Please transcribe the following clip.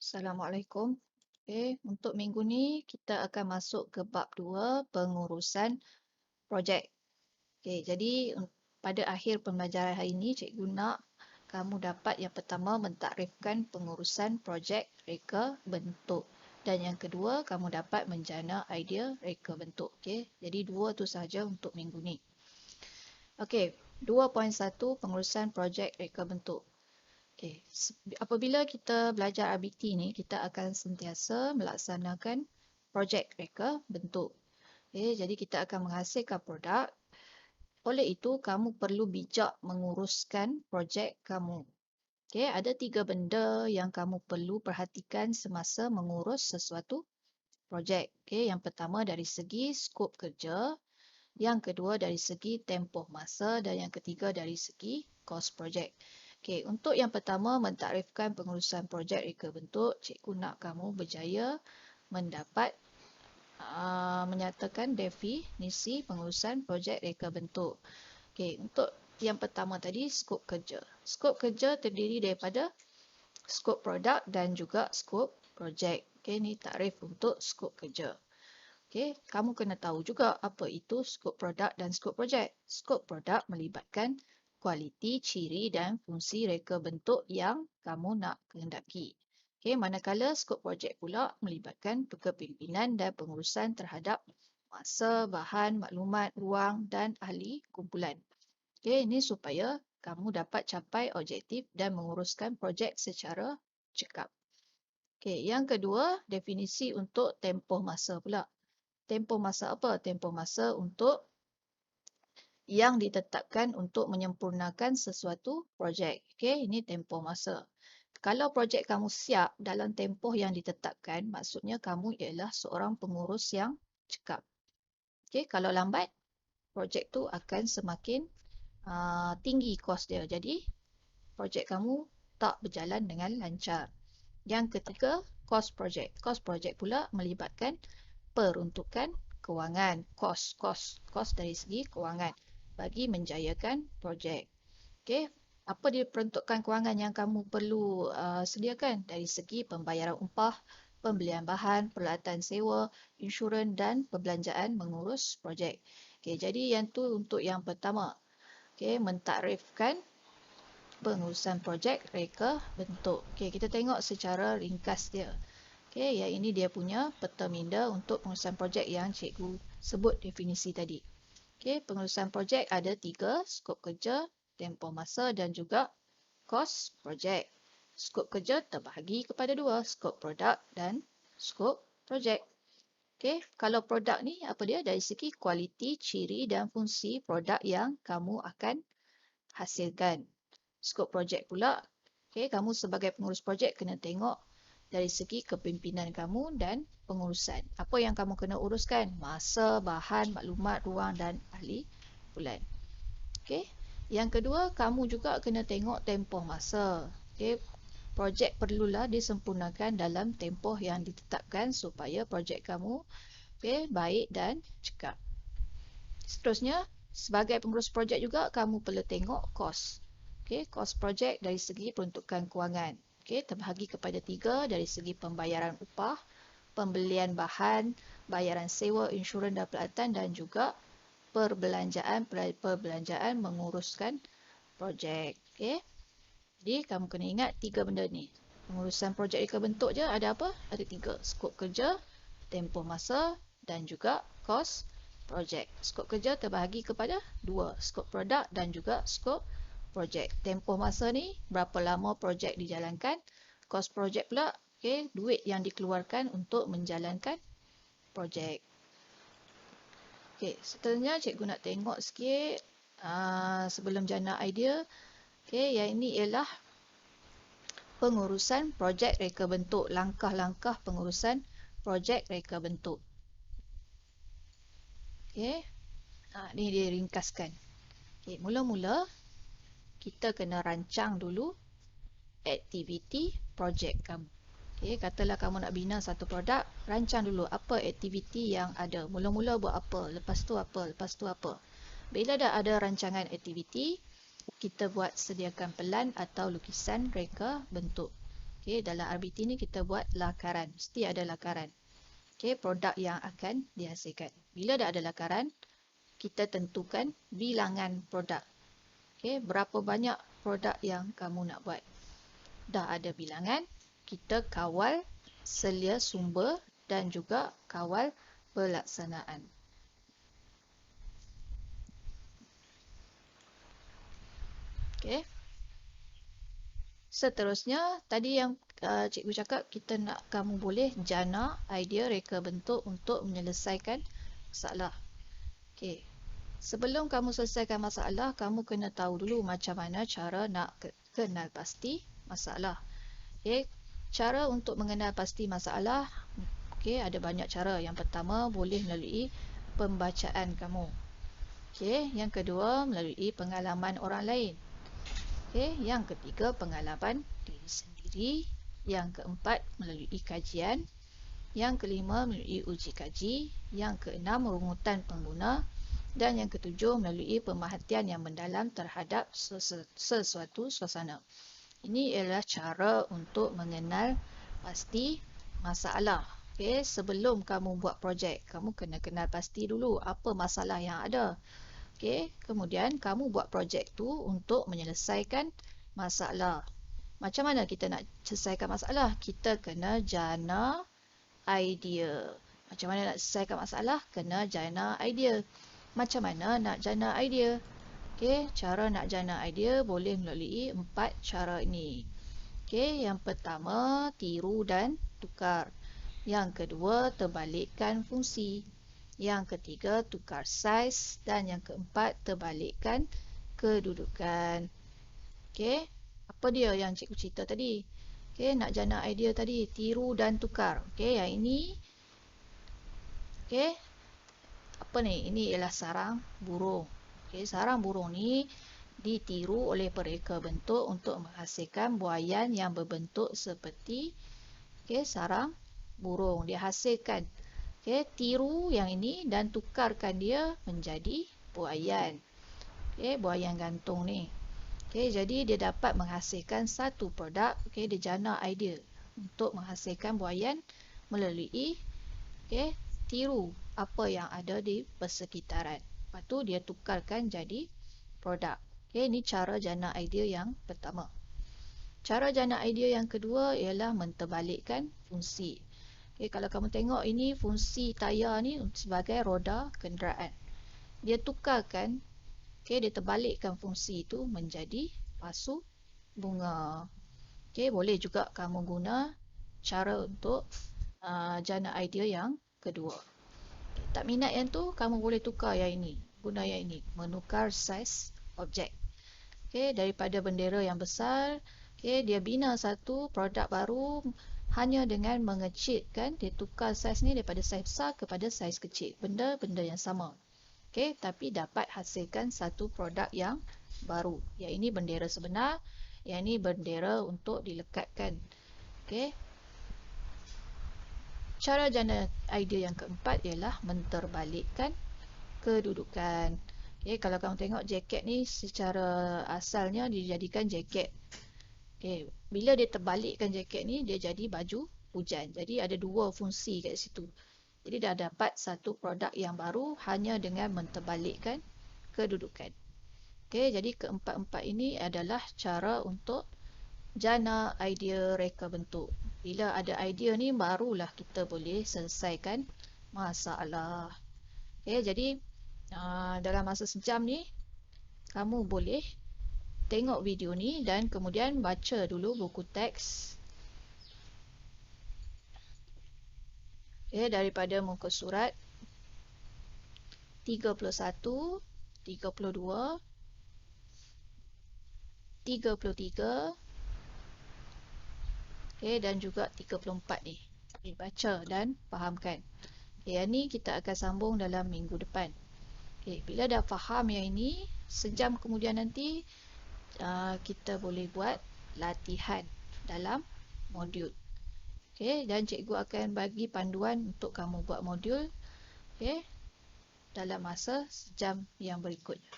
Assalamualaikum. Untuk minggu ni kita akan masuk ke bab 2 pengurusan projek. Jadi pada akhir pembelajaran hari ini cikgu nak kamu dapat yang pertama mentakrifkan pengurusan projek reka bentuk dan yang kedua kamu dapat menjana idea reka bentuk. Jadi dua tu saja untuk minggu ni. 2.1 pengurusan projek reka bentuk. Apabila kita belajar RBT ni, kita akan sentiasa melaksanakan projek reka bentuk. Jadi kita akan menghasilkan produk. Oleh itu, kamu perlu bijak menguruskan projek kamu. Ada 3 benda yang kamu perlu perhatikan semasa mengurus sesuatu projek. Yang pertama dari segi skop kerja, yang kedua dari segi tempoh masa dan yang ketiga dari segi kos projek. Untuk yang pertama mentakrifkan pengurusan projek reka bentuk, cikgu nak kamu berjaya mendapat menyatakan definisi pengurusan projek reka bentuk. Untuk yang pertama tadi skop kerja. Skop kerja terdiri daripada skop produk dan juga skop projek. Ini takrif untuk skop kerja. Kamu kena tahu juga apa itu skop produk dan skop projek. Skop produk melibatkan kualiti, ciri dan fungsi reka bentuk yang kamu nak kehendaki. Manakala skop projek pula melibatkan kepimpinan dan pengurusan terhadap masa, bahan, maklumat, ruang dan ahli kumpulan. Ini supaya kamu dapat capai objektif dan menguruskan projek secara cekap. Yang kedua, definisi untuk tempoh masa pula. Tempoh masa apa? Tempoh masa untuk yang ditetapkan untuk menyempurnakan sesuatu projek. Ini tempoh masa. Kalau projek kamu siap dalam tempoh yang ditetapkan, maksudnya kamu ialah seorang pengurus yang cekap. Kalau lambat, projek tu akan semakin tinggi kos dia. Jadi, projek kamu tak berjalan dengan lancar. Yang ketiga, kos projek. Kos projek pula melibatkan peruntukan kewangan, kos dari segi kewangan bagi menjayakan projek. Apa dia peruntukan kewangan yang kamu perlu sediakan dari segi pembayaran upah, pembelian bahan, peralatan sewa, insurans dan perbelanjaan mengurus projek. Jadi yang tu untuk yang pertama. Mentakrifkan pengurusan projek reka bentuk. Kita tengok secara ringkas dia. Yang ini dia punya peta minda untuk pengurusan projek yang cikgu sebut definisi tadi. Pengurusan projek ada 3, skop kerja, tempoh masa dan juga kos projek. Skop kerja terbahagi kepada 2, skop produk dan skop projek. Kalau produk ni apa dia? Dari segi kualiti, ciri dan fungsi produk yang kamu akan hasilkan. Skop projek pula, kamu sebagai pengurus projek kena tengok dari segi kepimpinan kamu dan pengurusan. Apa yang kamu kena uruskan? Masa, bahan, maklumat, ruang dan ahli kumpulan. Yang kedua, kamu juga kena tengok tempoh masa. Projek perlulah disempurnakan dalam tempoh yang ditetapkan supaya projek kamu baik dan cekap. Seterusnya, sebagai pengurus projek juga kamu perlu tengok kos. Kos projek dari segi peruntukan kewangan. Terbahagi kepada 3 dari segi pembayaran upah, pembelian bahan, bayaran sewa, insurans dan peralatan dan juga perbelanjaan menguruskan projek. Jadi kamu kena ingat 3 benda ni. Pengurusan projek reka bentuk je ada apa? Ada 3. Skop kerja, tempoh masa dan juga kos projek. Skop kerja terbahagi kepada 2. Skop produk dan juga skop projek. Tempoh masa ni berapa lama projek dijalankan. Kos projek pula duit yang dikeluarkan untuk menjalankan projek. Seterusnya cikgu nak tengok sikit sebelum jana idea. Yang ini ialah pengurusan projek reka bentuk. Langkah-langkah pengurusan projek reka bentuk. Ni dia ringkaskan. Mula-mula kita kena rancang dulu aktiviti projek kamu. Katalah kamu nak bina satu produk, rancang dulu apa aktiviti yang ada. Mula-mula buat apa, lepas tu apa, lepas tu apa. Bila dah ada rancangan aktiviti, kita buat sediakan pelan atau lukisan reka bentuk. Okey, dalam RBT ni kita buat lakaran. Mesti ada lakaran. Okey, produk yang akan dihasilkan. Bila dah ada lakaran, kita tentukan bilangan produk. Okey, berapa banyak produk yang kamu nak buat. Dah ada bilangan, kita kawal selia sumber dan juga kawal pelaksanaan. Okey. Seterusnya, tadi yang cikgu cakap, kita nak kamu boleh jana idea reka bentuk untuk menyelesaikan masalah. Okey. Sebelum kamu selesaikan masalah, kamu kena tahu dulu macam mana cara nak kenal pasti masalah. Okey. Cara untuk mengenal pasti masalah, okey, ada banyak cara. Yang pertama, boleh melalui pembacaan kamu. Okey. Yang kedua, melalui pengalaman orang lain. Okay, yang ketiga, pengalaman diri sendiri. Yang keempat, melalui kajian. Yang kelima, melalui uji kaji. Yang keenam, rungutan pengguna. Dan yang ketujuh, melalui pemerhatian yang mendalam terhadap sesuatu suasana. Ini ialah cara untuk mengenal pasti masalah. Okay, sebelum kamu buat projek, kamu kena kenal pasti dulu apa masalah yang ada. Okey, kemudian kamu buat projek tu untuk menyelesaikan masalah. Macam mana kita nak selesaikan masalah? Kita kena jana idea. Macam mana nak selesaikan masalah? Kena jana idea. Macam mana nak jana idea? Okey, cara nak jana idea boleh melalui 4 cara ini. Okey, yang pertama, tiru dan tukar. Yang kedua, terbalikkan fungsi. Yang ketiga, tukar saiz. Dan yang keempat, terbalikkan kedudukan. Okey, apa dia yang cikgu cerita tadi? Okey, nak jana idea tadi, tiru dan tukar. Okey, yang ini. Okey, apa ni? Ini ialah sarang burung. Okey, sarang burung ni ditiru oleh pereka bentuk untuk menghasilkan buaian yang berbentuk seperti sarang burung. Dia hasilkan tiru yang ini dan tukarkan dia menjadi buaian. Buaian gantung ni. Jadi dia dapat menghasilkan satu produk. Dia jana idea untuk menghasilkan buaian melalui tiru apa yang ada di persekitaran. Lepas tu dia tukarkan jadi produk. Ini cara jana idea yang pertama. Cara jana idea yang kedua ialah menterbalikkan fungsi. Kalau kamu tengok ini fungsi tayar ni sebagai roda kenderaan. Dia tukarkan, dia terbalikkan fungsi itu menjadi pasu bunga. Boleh juga kamu guna cara untuk jana idea yang kedua. Tak minat yang tu, kamu boleh tukar yang ini. Guna yang ini, menukar saiz objek. Daripada bendera yang besar, dia bina satu produk baru hanya dengan mengecilkan, dia tukar saiz ni daripada saiz besar kepada saiz kecil. Benda-benda yang sama. Tapi dapat hasilkan satu produk yang baru. Yang ini bendera sebenar, yang ini bendera untuk dilekatkan. Cara jana idea yang keempat ialah menterbalikkan kedudukan. Kalau kamu tengok jaket ni secara asalnya dijadikan jaket. Bila dia terbalikkan jaket ni, dia jadi baju hujan. Jadi ada dua fungsi kat situ. Jadi dah dapat satu produk yang baru hanya dengan menterbalikkan kedudukan. Jadi keempat-empat ini adalah cara untuk jana idea reka bentuk. Bila ada idea ni, barulah kita boleh selesaikan masalah. Jadi dalam masa sejam ni, kamu boleh tengok video ni dan kemudian baca dulu buku teks. Daripada muka surat 31, 32, 33, dan juga 34 ni. Baca dan fahamkan. Yang ni kita akan sambung dalam minggu depan. Bila dah faham yang ini, sejam kemudian nanti kita boleh buat latihan dalam modul. Dan cikgu akan bagi panduan untuk kamu buat modul dalam masa sejam yang berikutnya.